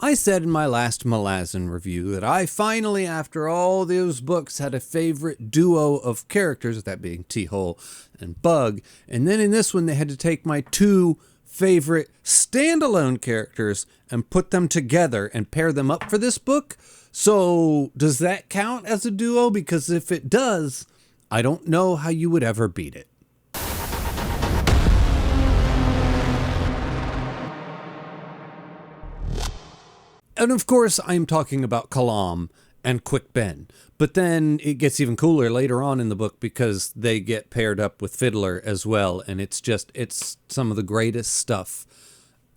I said in my last Malazan review that I finally, after all those books, had a favorite duo of characters, that being T-Hole and Bug, and then in this one they had to take my two favorite standalone characters and put them together and pair them up for this book. So does that count as a duo? Because if it does, I don't know how you would ever beat it. And of course, I'm talking about Kalam and Quick Ben. But then it gets even cooler later on in the book because they get paired up with Fiddler as well. And it's some of the greatest stuff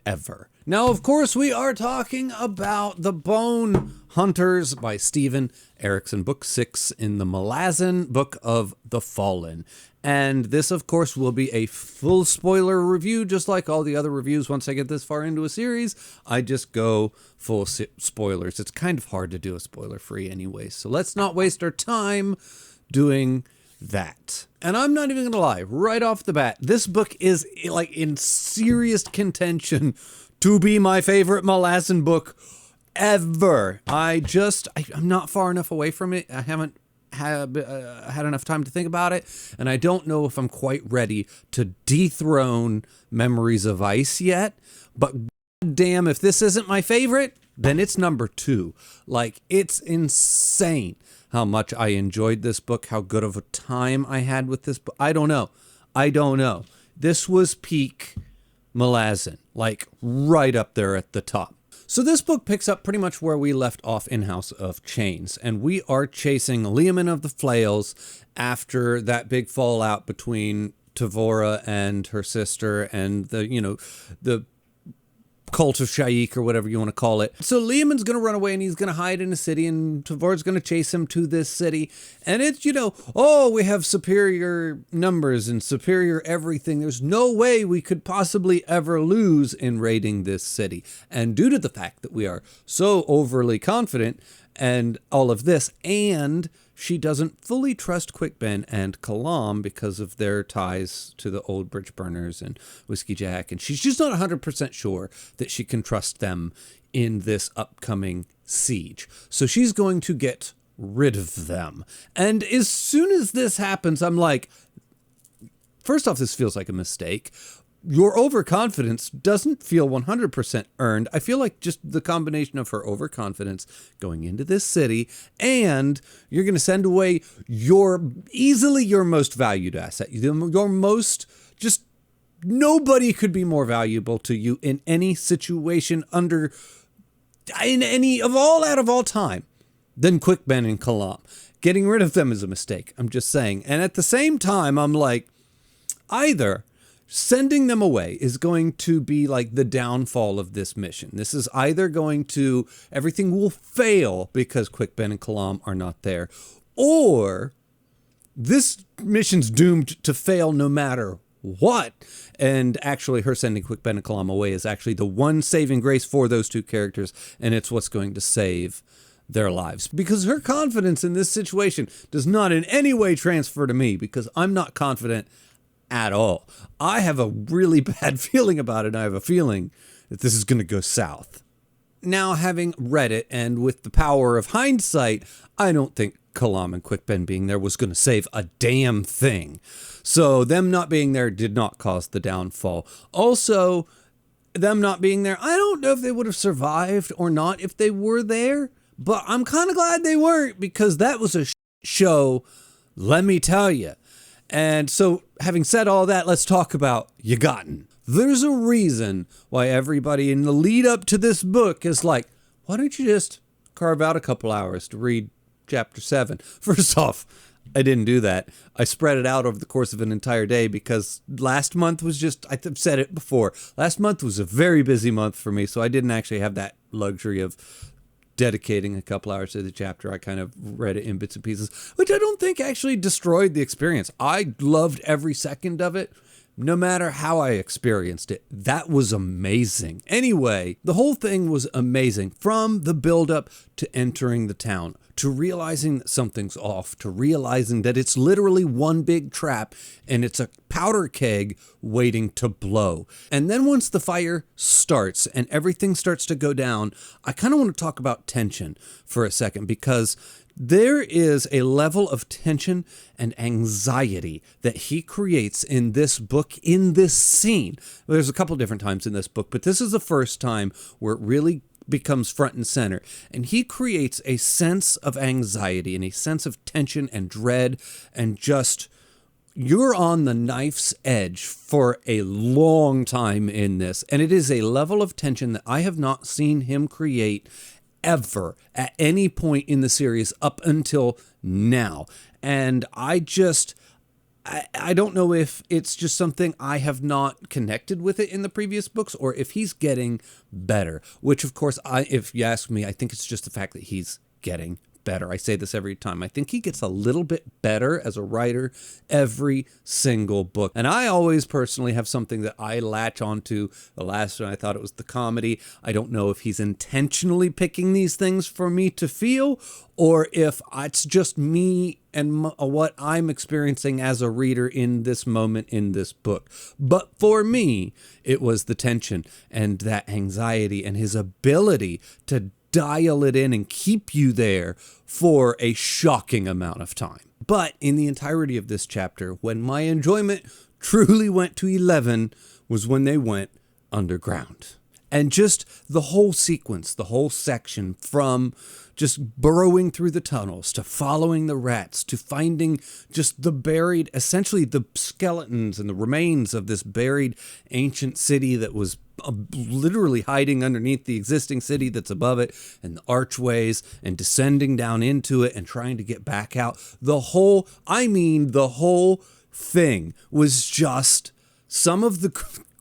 ever. Now, of course, we are talking about The Bonehunters by Steven Erikson, book 6 in the Malazan Book of the Fallen. And this, of course, will be a full spoiler review, just like all the other reviews. Once I get this far into a series, I just go full spoilers. It's kind of hard to do a spoiler-free anyway, so let's not waste our time doing that. And I'm not even going to lie, right off the bat, this book is like in serious contention to be my favorite Malazan book ever. I'm not far enough away from it. I haven't had enough time to think about it, and I don't know if I'm quite ready to dethrone Memories of Ice yet, but damn, if this isn't my favorite, then it's number 2. Like, it's insane how much I enjoyed this book, how good of a time I had with this book. I don't know. This was peak Malazan, like right up there at the top. So this book picks up pretty much where we left off in House of Chains, and we are chasing Leomund of the Flails after that big fallout between Tavora and her sister and the cult of Shaik, or whatever you want to call it. So Leomund's going to run away and he's going to hide in a city, and Tavora's going to chase him to this city. And it's, we have superior numbers and superior everything. There's no way we could possibly ever lose in raiding this city. And due to the fact that we are so overly confident and all of this, and she doesn't fully trust Quick Ben and Kalam because of their ties to the old bridge burners and Whiskey Jack, and she's just not 100% sure that she can trust them in this upcoming siege. So she's going to get rid of them. And as soon as this happens, I'm like, first off, this feels like a mistake. Your overconfidence doesn't feel 100% earned. I feel like just the combination of her overconfidence going into this city, and you're going to send away easily your most valued asset. Your most, just nobody could be more valuable to you in any situation out of all time than Quick Ben and Kalam. Getting rid of them is a mistake. I'm just saying. And at the same time, I'm like, either sending them away is going to be like the downfall of this mission. This is either everything will fail because Quick Ben and Kalam are not there, or this mission's doomed to fail no matter what. And actually, her sending Quick Ben and Kalam away is actually the one saving grace for those two characters, and it's what's going to save their lives. Because her confidence in this situation does not in any way transfer to me, because I'm not confident at all. I have a really bad feeling about it. I have a feeling that this is going to go south. Now, having read it, and with the power of hindsight, I don't think Kalam and Quick Ben being there was going to save a damn thing. So them not being there did not cause the downfall. Also, them not being there, I don't know if they would have survived or not if they were there, but I'm kind of glad they weren't, because that was a show, let me tell you. And so, having said all that, let's talk about Yagotten. There's a reason why everybody in the lead up to this book is like, why don't you just carve out a couple hours to read chapter 7? First off, I didn't do that. I spread it out over the course of an entire day because last month was I've said it before, last month was a very busy month for me, so I didn't actually have that luxury of dedicating a couple hours to the chapter. I kind of read it in bits and pieces, which I don't think actually destroyed the experience. I loved every second of it, no matter how I experienced it. That was amazing. Anyway, the whole thing was amazing, from the buildup to entering the town. to realizing that something's off, to realizing that it's literally one big trap and it's a powder keg waiting to blow. And then once the fire starts and everything starts to go down, I kind of want to talk about tension for a second, because there is a level of tension and anxiety that he creates in this book, in this scene. There's a couple different times in this book, but this is the first time where it really becomes front and center. And he creates a sense of anxiety and a sense of tension and dread, and just, you're on the knife's edge for a long time in this. And it is a level of tension that I have not seen him create ever at any point in the series up until now. And I don't know if it's just something I have not connected with it in the previous books, or if he's getting better, which of course, if you ask me, I think it's just the fact that he's getting better. I say this every time. I think he gets a little bit better as a writer every single book. And I always personally have something that I latch onto. The last one, I thought it was the comedy. I don't know if he's intentionally picking these things for me to feel, or if it's just me and what I'm experiencing as a reader in this moment in this book. But for me, it was the tension and that anxiety and his ability to dial it in and keep you there for a shocking amount of time. But in the entirety of this chapter, when my enjoyment truly went to 11 was when they went underground. And just the whole sequence, the whole section, from just burrowing through the tunnels to following the rats to finding just the buried, essentially the skeletons and the remains of this buried ancient city that was literally hiding underneath the existing city that's above it, and the archways, and descending down into it and trying to get back out. The whole thing was just some of the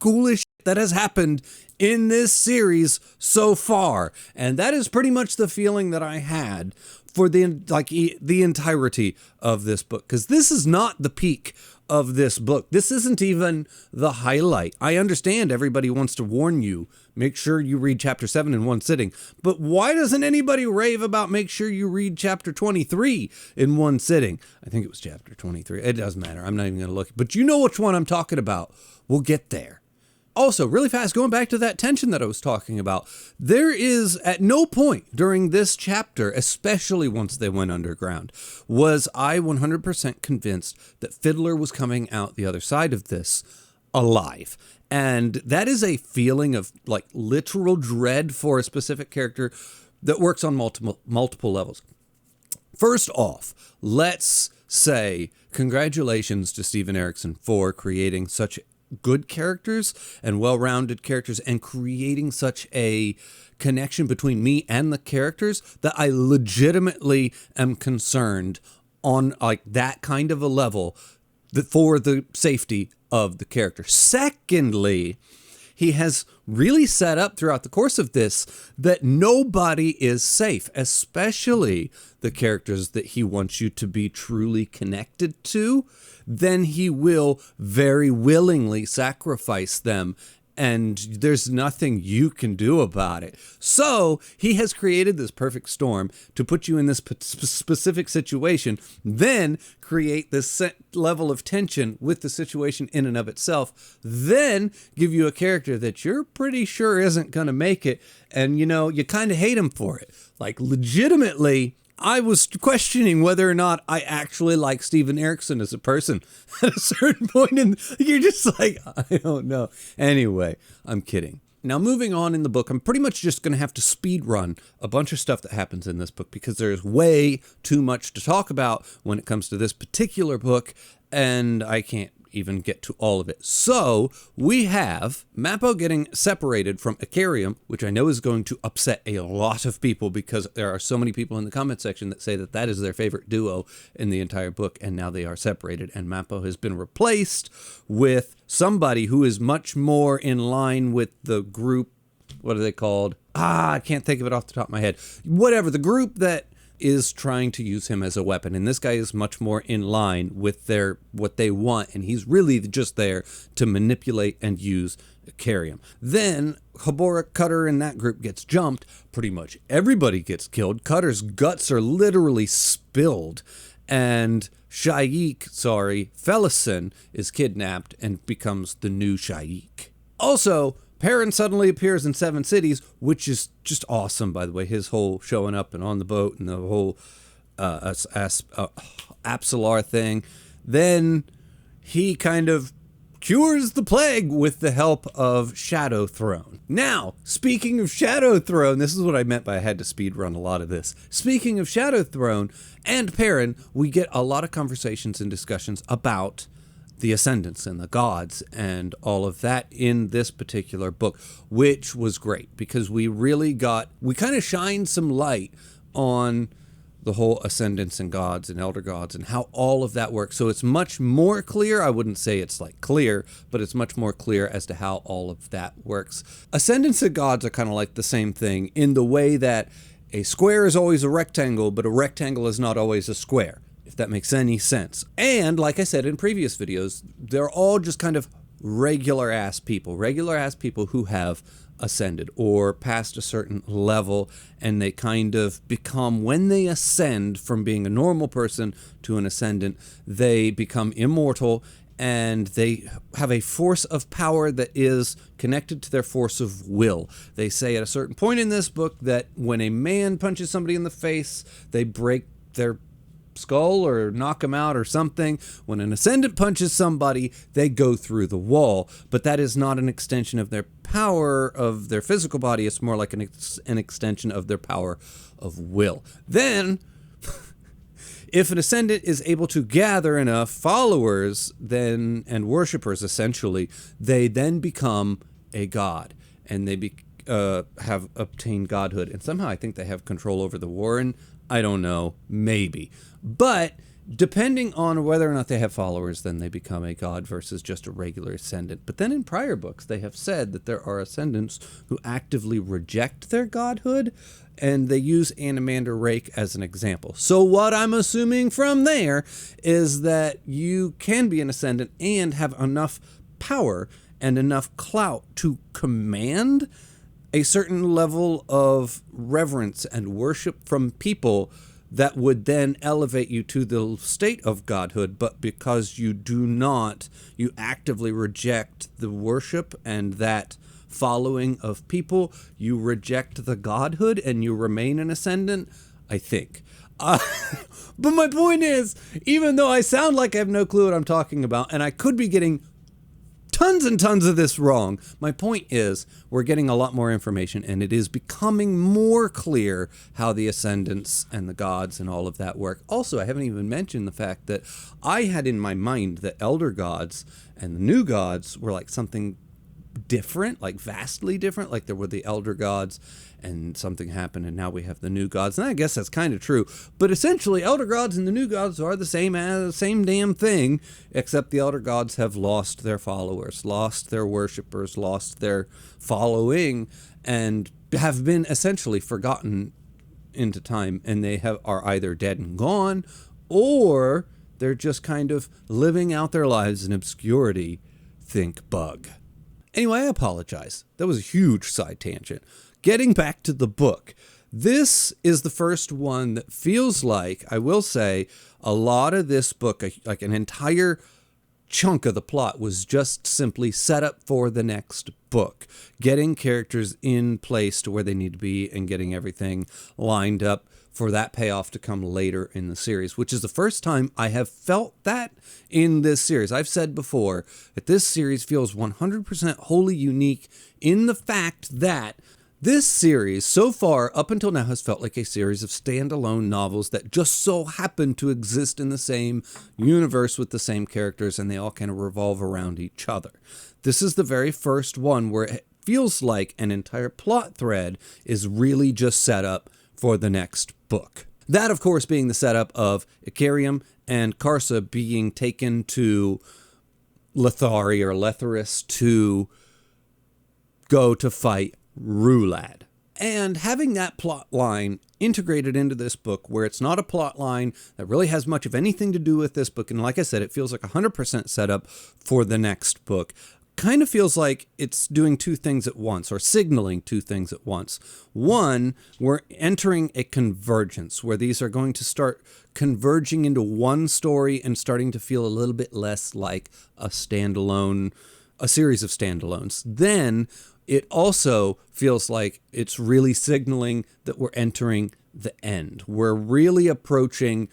coolest shit that has happened in this series so far. And that is pretty much the feeling that I had for the entirety of this book, because this is not the peak of this book. This isn't even the highlight. I understand everybody wants to warn you, make sure you read chapter 7 in one sitting. But why doesn't anybody rave about make sure you read chapter 23 in one sitting? I think it was chapter 23. It doesn't matter. I'm not even going to look. But you know which one I'm talking about. We'll get there. Also, really fast, going back to that tension that I was talking about, there is at no point during this chapter, especially once they went underground, was I 100% convinced that Fiddler was coming out the other side of this alive. And that is a feeling of like literal dread for a specific character that works on multiple levels. First off, let's say congratulations to Steven Erikson for creating such good characters and well-rounded characters, and creating such a connection between me and the characters that I legitimately am concerned on like that kind of a level for the safety of the character. Secondly, he has really set up throughout the course of this that nobody is safe, especially the characters that he wants you to be truly connected to. Then he will very willingly sacrifice them, and there's nothing you can do about it. So he has created this perfect storm to put you in this specific situation, then create this level of tension with the situation in and of itself, then give you a character that you're pretty sure isn't going to make it, and you kind of hate him for it. Like, legitimately, I was questioning whether or not I actually like Steven Erikson as a person at a certain point, and you're just like, I don't know. Anyway, I'm kidding. Now, moving on in the book, I'm pretty much just going to have to speed run a bunch of stuff that happens in this book, because there's way too much to talk about when it comes to this particular book, and I can't even get to all of it. So we have Mappo getting separated from Icarium, which I know is going to upset a lot of people, because there are so many people in the comment section that say that that is their favorite duo in the entire book, and now they are separated, and Mappo has been replaced with somebody who is much more in line with the group. What are they called? I can't think of it off the top of my head. Whatever, the group that is trying to use him as a weapon, and this guy is much more in line with what they want, and he's really just there to manipulate and use Icarium. Then Habora, Cutter, and that group gets jumped, pretty much everybody gets killed. Cutter's guts are literally spilled, and Felison is kidnapped and becomes the new Shaik. Also, Perrin suddenly appears in Seven Cities, which is just awesome, by the way. His whole showing up and on the boat and the whole Apsalar thing. Then he kind of cures the plague with the help of Shadow Throne. Now, speaking of Shadow Throne, this is what I meant by I had to speed run a lot of this. Speaking of Shadow Throne and Perrin, we get a lot of conversations and discussions about the ascendants and the gods and all of that in this particular book, which was great because we kind of shined some light on the whole ascendants and gods and elder gods and how all of that works. So it's much more clear. I wouldn't say it's like clear, but it's much more clear as to how all of that works. Ascendants and gods are kind of like the same thing in the way that a square is always a rectangle, but a rectangle is not always a square, if that makes any sense. And like I said in previous videos, they're all just kind of regular ass people who have ascended or past a certain level, and they kind of become, when they ascend from being a normal person to an ascendant, they become immortal, and they have a force of power that is connected to their force of will. They say at a certain point in this book that when a man punches somebody in the face, they break their skull or knock them out or something. When an ascendant punches somebody, they go through the wall, but that is not an extension of their power of their physical body. It's more like an extension of their power of will. Then if an ascendant is able to gather enough followers and worshipers, essentially, they then become a god, and they have obtained godhood, and somehow I think they have control over the Warren. I don't know, maybe. But depending on whether or not they have followers, then they become a god versus just a regular ascendant. But then in prior books, they have said that there are ascendants who actively reject their godhood, and they use Animander Rake as an example. So what I'm assuming from there is that you can be an ascendant and have enough power and enough clout to command a certain level of reverence and worship from people that would then elevate you to the state of godhood, but because you actively reject the worship and that following of people, you reject the godhood and you remain an ascendant, I think. But my point is, even though I sound like I have no clue what I'm talking about, and I could be getting tons and tons of this wrong, my point is we're getting a lot more information, and it is becoming more clear how the ascendants and the gods and all of that work. Also, I haven't even mentioned the fact that I had in my mind that elder gods and the new gods were like something different, like vastly different, like there were the elder gods and something happened and now we have the new gods, and I guess that's kind of true, but essentially elder gods and the new gods are the same damn thing, except the elder gods have lost their followers, lost their worshippers, lost their following, and have been essentially forgotten into time, and they are either dead and gone, or they're just kind of living out their lives in obscurity. Think bug. Anyway, I apologize. That was a huge side tangent. Getting back to the book, this is the first one that feels like, I will say, a lot of this book, like an entire chunk of the plot, was just simply set up for the next book. Getting characters in place to where they need to be and getting everything lined up for that payoff to come later in the series, which is the first time I have felt that in this series. I've said before that this series feels 100% wholly unique in the fact that this series, so far, up until now, has felt like a series of standalone novels that just so happen to exist in the same universe with the same characters, and they all kind of revolve around each other. This is the very first one where it feels like an entire plot thread is really just set up for the next book. That, of course, being the setup of Icarium and Karsa being taken to Lethari or Letharis to go to fight Rulad. And having that plot line integrated into this book, where it's not a plot line that really has much of anything to do with this book, and like I said, it feels like 100% setup for the next book, kind of feels like it's doing two things at once, or signaling two things at once. One, we're entering a convergence where these are going to start converging into one story and starting to feel a little bit less like a standalone, a series of standalones. Then it also feels like it's really signaling that we're entering the end. We're really approaching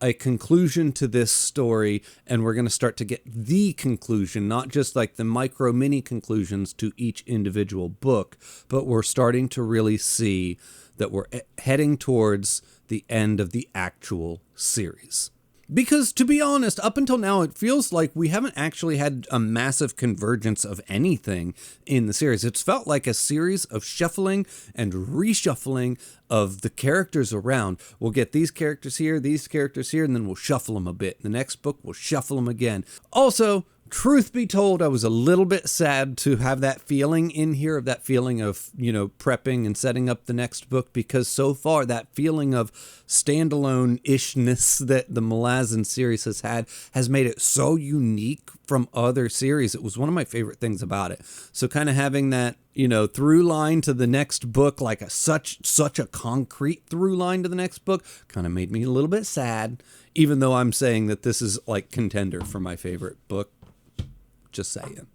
a conclusion to this story, and we're going to start to get the conclusion, not just like the micro mini conclusions to each individual book, but we're starting to really see that we're heading towards the end of the actual series. Because to be honest, up until now, it feels like we haven't actually had a massive convergence of anything in the series. It's felt like a series of shuffling and reshuffling of the characters around. We'll get these characters here, and then we'll shuffle them a bit. The next book, we'll shuffle them again. Also, truth be told, I was a little bit sad to have that feeling in here, of that feeling of, prepping and setting up the next book, because so far that feeling of standalone-ishness that the Malazan series has had has made it so unique from other series. It was one of my favorite things about it. So kind of having that, through line to the next book, like such a concrete through line to the next book, kind of made me a little bit sad, even though I'm saying that this is like contender for my favorite book. Just saying.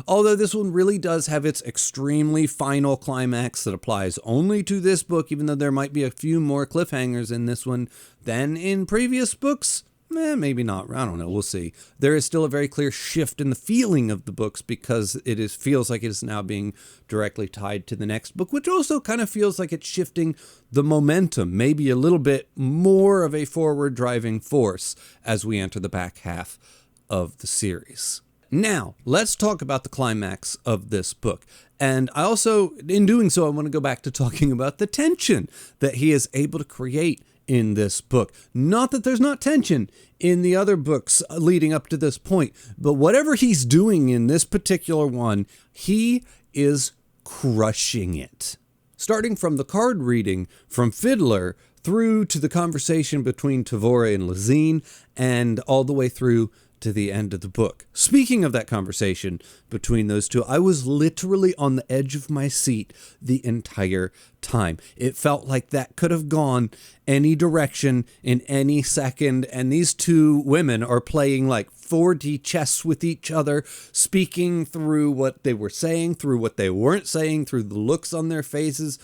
Although this one really does have its extremely final climax that applies only to this book, even though there might be a few more cliffhangers in this one than in previous books. Maybe not. I don't know. We'll see. There is still a very clear shift in the feeling of the books, because it feels like it is now being directly tied to the next book, which also kind of feels like it's shifting the momentum, maybe a little bit more of a forward driving force as we enter the back half of the series. Now, let's talk about the climax of this book. And I also, in doing so, I want to go back to talking about the tension that he is able to create in this book. Not that there's not tension in the other books leading up to this point, but whatever he's doing in this particular one, he is crushing it. Starting from the card reading from Fiddler through to the conversation between Tavore and Lazine, and all the way through to the end of the book. Speaking of that conversation between those two, I was literally on the edge of my seat the entire time. It felt like that could have gone any direction in any second, and these two women are playing like 4D chess with each other, speaking through what they were saying, through what they weren't saying, through the looks on their faces,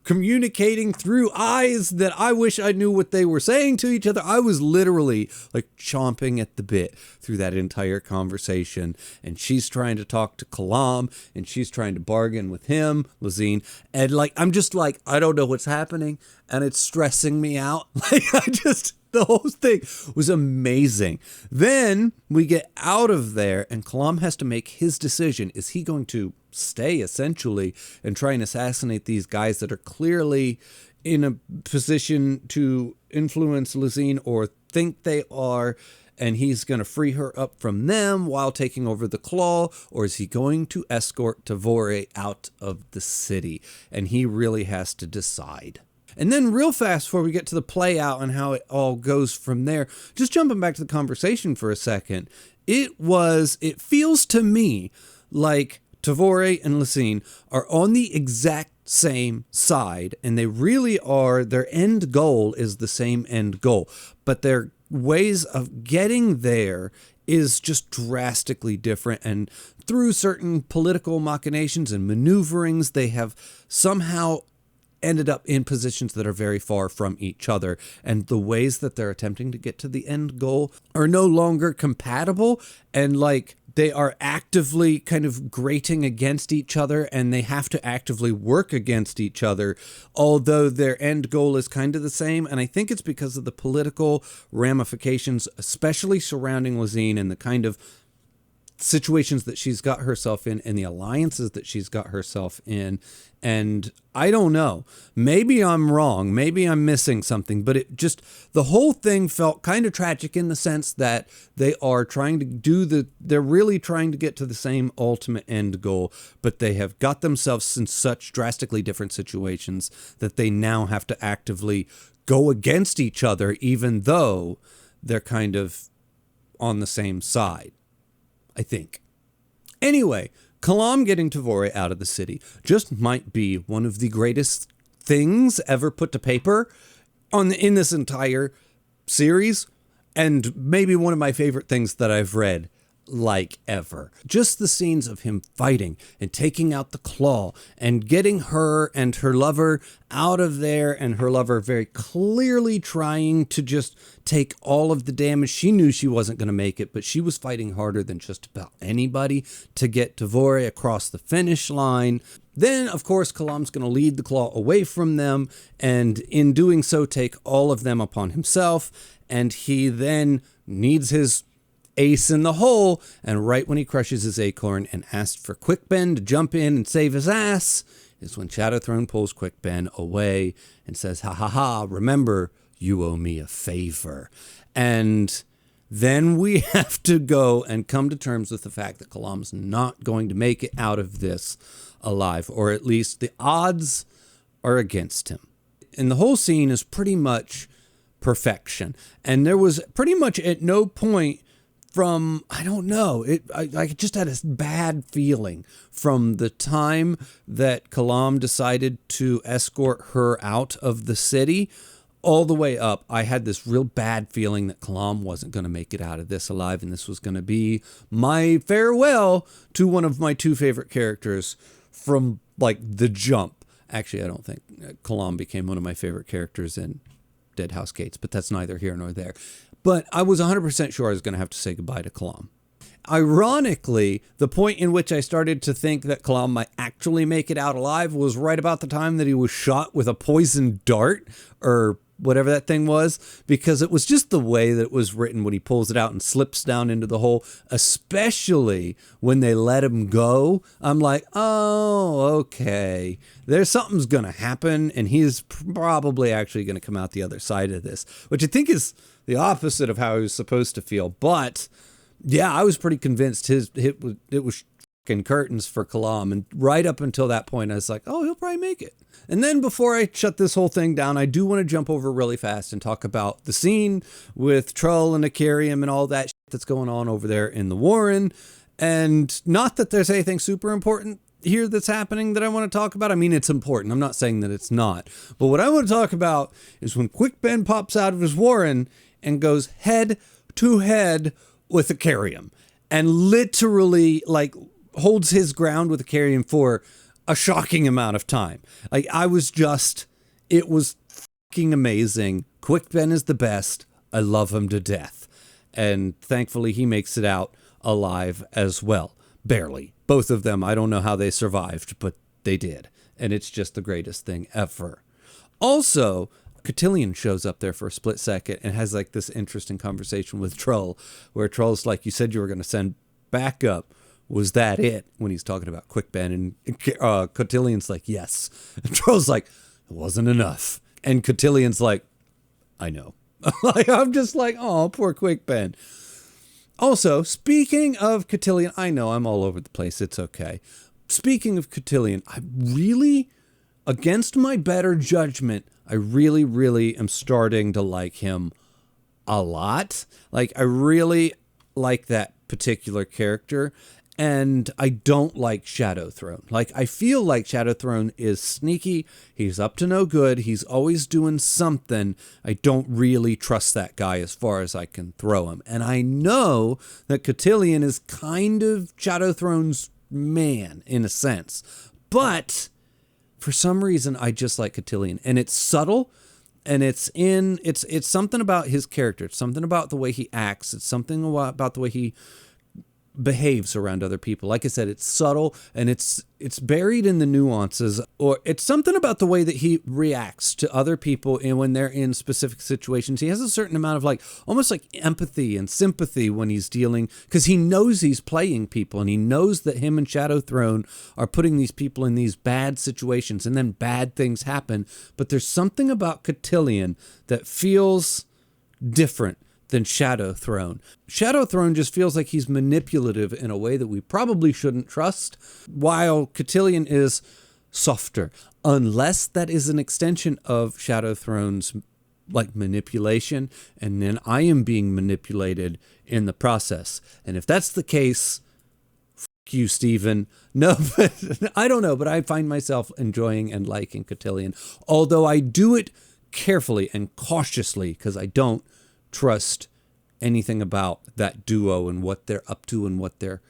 communicating through eyes that I wish I knew what they were saying to each other. I was literally like chomping at the bit through that entire conversation. And she's trying to talk to Kalam, and she's trying to bargain with him, Lazine. And I'm just like, I don't know what's happening, and it's stressing me out. The whole thing was amazing. Then we get out of there, and Kalam has to make his decision. Is he going to stay, essentially, and try and assassinate these guys that are clearly in a position to influence Lazine, or think they are, and he's going to free her up from them while taking over the claw? Or is he going to escort Tavore out of the city? And he really has to decide. And then real fast before we get to the play out and how it all goes from there, just jumping back to the conversation for a second, it feels to me like Tavore and Lazine are on the exact same side, and they really are. Their end goal is the same end goal, but their ways of getting there is just drastically different. And through certain political machinations and maneuverings, they have somehow ended up in positions that are very far from each other, and the ways that they're attempting to get to the end goal are no longer compatible, and they are actively kind of grating against each other, and they have to actively work against each other, although their end goal is kind of the same. And I think it's because of the political ramifications, especially surrounding Lazine, and the kind of situations that she's got herself in and the alliances that she's got herself in. And I don't know, maybe I'm wrong, maybe I'm missing something, but the whole thing felt kind of tragic in the sense that they're really trying to get to the same ultimate end goal, but they have got themselves in such drastically different situations that they now have to actively go against each other, even though they're kind of on the same side, I think. Anyway, Kalam getting Tavore out of the city just might be one of the greatest things ever put to paper in this entire series, and maybe one of my favorite things that I've read like ever. Just the scenes of him fighting and taking out the claw and getting her and her lover out of there, and her lover very clearly trying to just take all of the damage. She knew she wasn't going to make it, but she was fighting harder than just about anybody to get Tavore across the finish line. Then, of course, Kalam's going to lead the claw away from them, and in doing so, take all of them upon himself. And he then needs his ace in the hole, and right when he crushes his acorn and asks for Quick Ben to jump in and save his ass, is when Shadowthrone pulls Quick Ben away and says, ha ha ha, remember, you owe me a favor. And then we have to go and come to terms with the fact that Kalam's not going to make it out of this alive, or at least the odds are against him. And the whole scene is pretty much perfection. And there was pretty much at no point from, I don't know, I just had a bad feeling from the time that Kalam decided to escort her out of the city all the way up. I had this real bad feeling that Kalam wasn't going to make it out of this alive, and this was going to be my farewell to one of my two favorite characters from like the jump. Actually, I don't think Kalam became one of my favorite characters in Dead House Gates, but that's neither here nor there. But I was 100% sure I was going to have to say goodbye to Kalam. Ironically, the point in which I started to think that Kalam might actually make it out alive was right about the time that he was shot with a poisoned dart, or whatever that thing was, because it was just the way that it was written when he pulls it out and slips down into the hole, especially when they let him go. I'm like, oh, okay, there's something's going to happen, and he's probably actually going to come out the other side of this, which I think is the opposite of how he was supposed to feel. But yeah, I was pretty convinced it was fucking curtains for Kalam, and right up until that point, I was like, oh, he'll probably make it. And then before I shut this whole thing down, I do want to jump over really fast and talk about the scene with Trull and Icarium and all that shit that's going on over there in the Warren. And not that there's anything super important here that's happening that I want to talk about. I mean, it's important. I'm not saying that it's not. But what I want to talk about is when Quick Ben pops out of his Warren and goes head to head with Icarium, and literally like holds his ground with Icarium for a shocking amount of time. Like, it was fucking amazing. Quick Ben is the best. I love him to death. And thankfully he makes it out alive as well. Barely. Both of them, I don't know how they survived, but they did. And it's just the greatest thing ever. Also, Cotillion shows up there for a split second and has like this interesting conversation with Trull, where Trull's like, you said you were going to send backup. Was that it? When he's talking about Quick Ben, and Cotillion's like, yes. And Trull's like, it wasn't enough. And Cotillion's like, I know. Like, I'm just like, oh, poor Quick Ben. Also, speaking of Cotillion, I know I'm all over the place. It's okay. Speaking of Cotillion, I really, against my better judgment, I really, really am starting to like him a lot. Like, I really like that particular character. And I don't like Shadowthrone. Like, I feel like Shadowthrone is sneaky. He's up to no good. He's always doing something. I don't really trust that guy as far as I can throw him. And I know that Cotillion is kind of Shadowthrone's man, in a sense. But for some reason, I just like Cotillion. And it's subtle. And it's something about his character. It's something about the way he acts. It's something about the way he behaves around other people. Like I said, it's subtle, and it's buried in the nuances, or it's something about the way that he reacts to other people, and when they're in specific situations, he has a certain amount of like almost like empathy and sympathy when he's dealing, because he knows he's playing people, and he knows that him and Shadowthrone are putting these people in these bad situations, and then bad things happen. But there's something about Cotillion that feels different than Shadowthrone. Shadowthrone just feels like he's manipulative in a way that we probably shouldn't trust, while Cotillion is softer, unless that is an extension of Shadowthrone's like manipulation, and then I am being manipulated in the process. And if that's the case, you, Steven. No, but I don't know, but I find myself enjoying and liking Cotillion, although I do it carefully and cautiously because I don't trust anything about that duo and what they're up to and what they're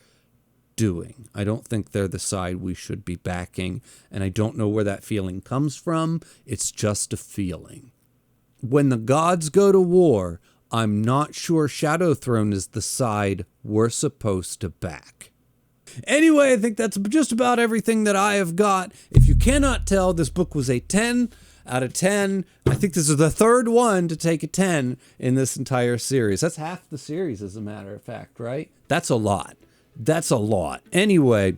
doing. I don't think they're the side we should be backing, and I don't know where that feeling comes from. It's just a feeling. When the gods go to war, I'm not sure Shadow Throne is the side we're supposed to back. Anyway, I think that's just about everything that I have got. If you cannot tell, this book was a 10 out of 10. I think this is the third one to take a 10 in this entire series. That's half the series, as a matter of fact, right? That's a lot. That's a lot. Anyway,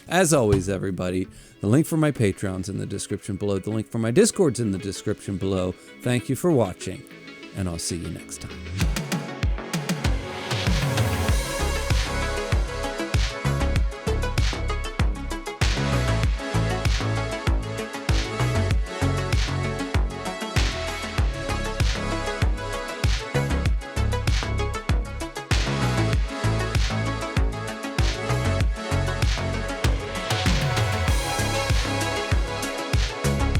as always, everybody, the link for my Patreon's in the description below. The link for my Discord's in the description below. Thank you for watching, and I'll see you next time.